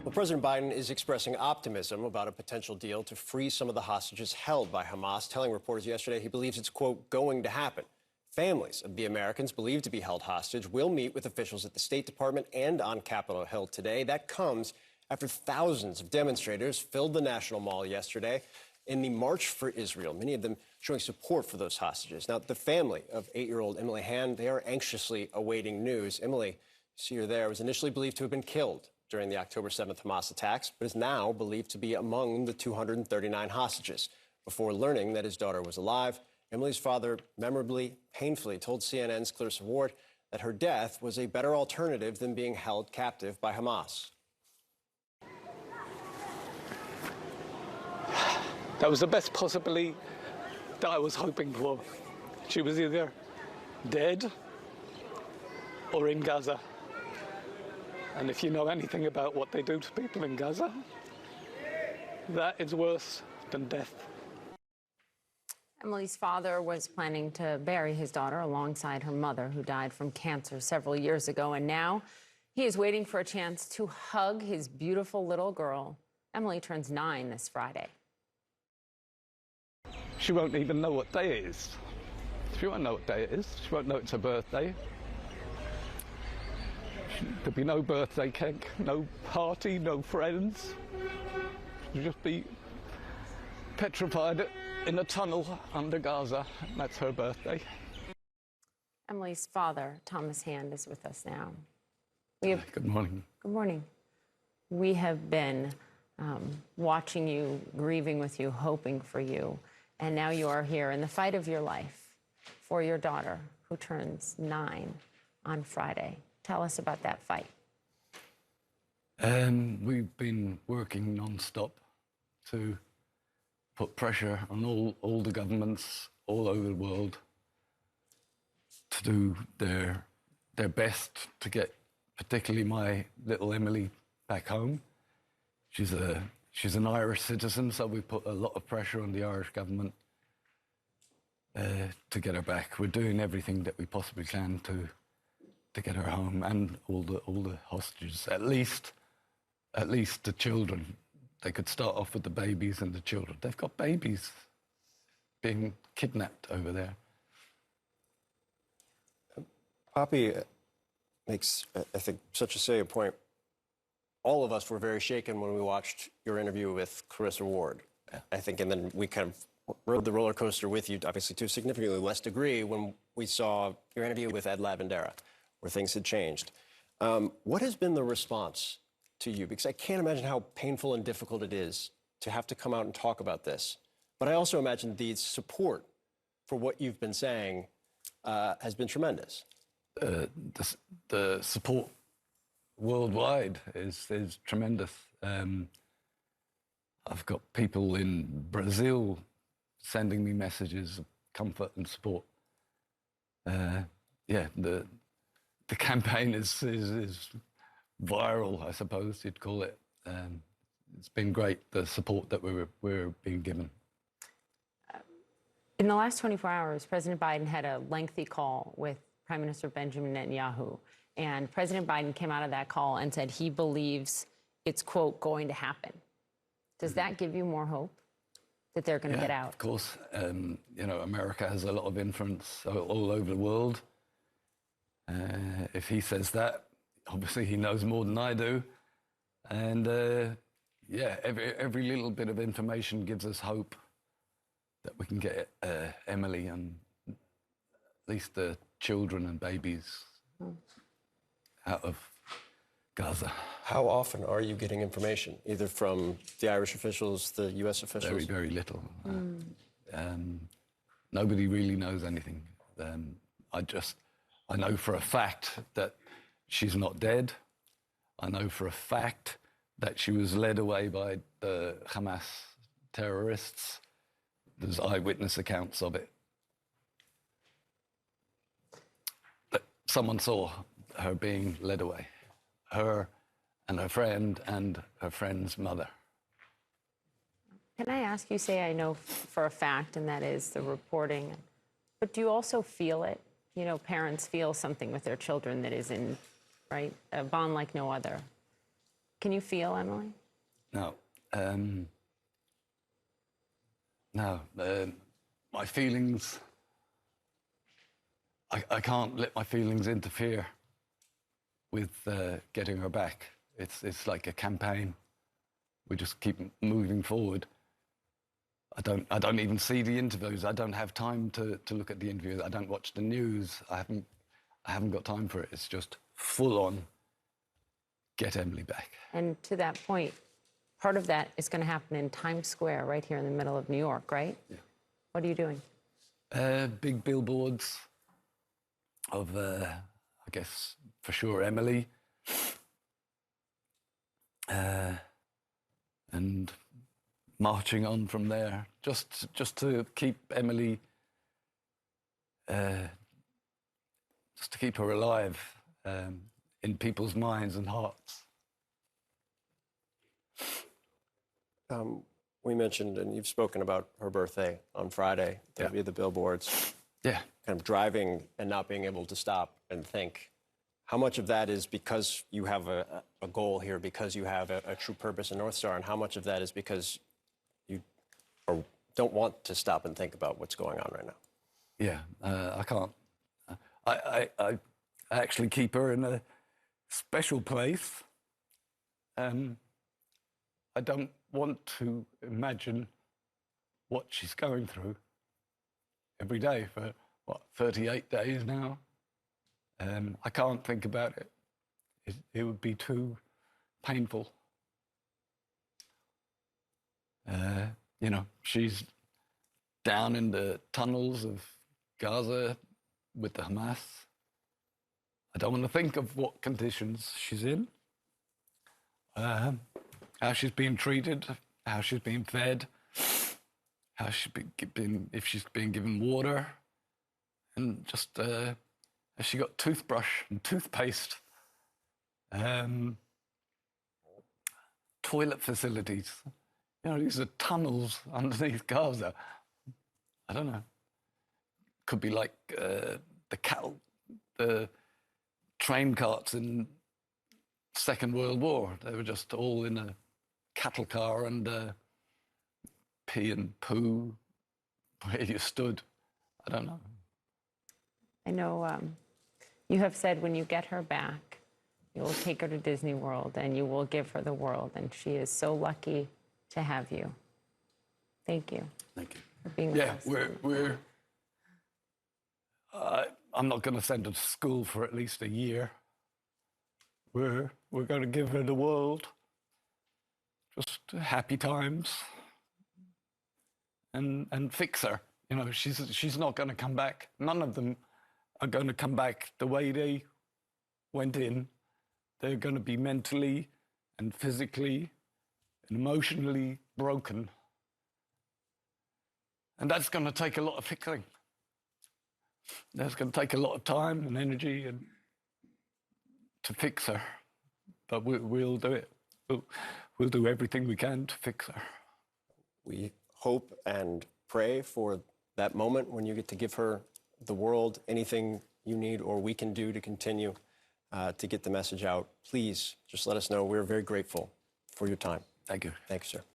Well, President Biden is expressing optimism about a potential deal to free some of the hostages held by Hamas, telling reporters yesterday he believes it's, quote, going to happen. Families of the Americans believed to be held hostage will meet with officials at the State Department and on Capitol Hill today. That comes after thousands of demonstrators filled the National Mall yesterday in the March for Israel, many of them showing support for those hostages. Now, the family of 8-year-old Emily Hand, they are anxiously awaiting news. Emily, you see her there, was initially believed to have been killed during the October 7th Hamas attacks, but is now believed to be among the 239 hostages. Before learning that his daughter was alive, Emily's father memorably, painfully told CNN's Clarissa Ward that her death was a better alternative than being held captive by Hamas. That was the best possibly that I was hoping for. She was either dead or in Gaza. And if you know anything about what they do to people in Gaza, that is worse than death. Emily's father was planning to bury his daughter alongside her mother, who died from cancer several years ago. And now he is waiting for a chance to hug his beautiful little girl. Emily turns 9 this Friday. She won't even know what day it is. She won't know what day it is. She won't know it's her birthday. There'll be no birthday cake, no party, no friends. She'll just be petrified in a tunnel under Gaza. That's her birthday. Emily's father, Thomas Hand, is with us now. Good morning. Good morning. We have been watching you, grieving with you, hoping for you. And now you are here in the fight of your life for your daughter, who turns 9 on Friday. Tell us about that fight. We've been working non-stop to put pressure on all the governments all over the world to do their best to get particularly my little Emily back home. She's an Irish citizen, so we put a lot of pressure on the Irish government to get her back. We're doing everything that we possibly can to get her home, and all the hostages. At least the children. They could start off with the babies and the children. They've got babies being kidnapped over there. Poppy makes, I think, such a salient point. All of us were very shaken when we watched your interview with Clarissa Ward, I think, and then we kind of rode the roller coaster with you, obviously to a significantly less degree, when we saw your interview with Ed Lavandera, where things had changed. What has been the response to you? Because I can't imagine how painful and difficult it is to have to come out and talk about this. But I also imagine the support for what you've been saying has been tremendous. The support worldwide is tremendous. I've got people in Brazil sending me messages of comfort and support. Yeah, the campaign is viral, I suppose you'd call it. It's been great, the support that we're being given. In the last 24 hours, President Biden had a lengthy call with Prime Minister Benjamin Netanyahu. And President Biden came out of that call and said he believes it's, quote, going to happen. Does that give you more hope that they're going to get out? Of course. You know, America has a lot of influence all over the world. If he says that, obviously he knows more than I do. And yeah, every little bit of information gives us hope that we can get Emily and at least the children and babies out of Gaza. How often are you getting information, either from the Irish officials, the U.S. officials? Very, very little. Nobody really knows anything. I know for a fact that she's not dead. I know for a fact that she was led away by the Hamas terrorists. There's eyewitness accounts of it. But someone saw her being led away. Her and her friend and her friend's mother. Can I ask you, say I know for a fact, and that is the reporting, but do you also feel it? You know, parents feel something with their children that is in, right, a bond like no other. Can you feel Emily? No. No. My feelings, I can't let my feelings interfere with getting her back. It's like a campaign. We just keep moving forward. I don't even see the interviews. I don't have time to look at the interviews. I don't watch the news. I haven't got time for it. It's just full on get Emily back. And to that point, part of that is going to happen in Times Square, right here in the middle of New York, right? Yeah. What are you doing? Big billboards of, I guess, for sure, Emily. And marching on from there, just to keep Emily, just to keep her alive in people's minds and hearts. We mentioned, and you've spoken about her birthday on Friday, there'll be the billboards, Yeah. kind of driving and not being able to stop and think. How much of that is because you have a goal here, because you have a true purpose in North Star, and how much of that is because you don't want to stop and think about what's going on right now? Yeah, I can't. I actually keep her in a special place. I don't want to imagine what she's going through every day for, 38 days now. I can't think about it. It would be too painful. You know, she's down in the tunnels of Gaza with the Hamas. I don't want to think of what conditions she's in, how she's being treated, how she's being fed, how she's been, if she's being given water, and just has she got toothbrush and toothpaste, toilet facilities. You know, these are tunnels underneath Gaza. I don't know. Could be like the train carts in Second World War. They were just all in a cattle car and pee and poo where you stood. I don't know. I know you have said when you get her back, you will take her to Disney World and you will give her the world. And she is so lucky to have you. Thank you. Thank you. For being with us. we're I'm not going to send her to school for at least a year. We're going to give her the world. Just happy times. And fix her. You know, she's not going to come back. None of them are going to come back the way they went in. They're going to be mentally and physically and emotionally broken. And that's going to take a lot of fixing. That's going to take a lot of time and energy and to fix her. But we'll do it. We'll do everything we can to fix her. We hope and pray for that moment when you get to give her the world. Anything you need or we can do to continue to get the message out, please just let us know. We're very grateful for your time. Thank you. Thank you, sir.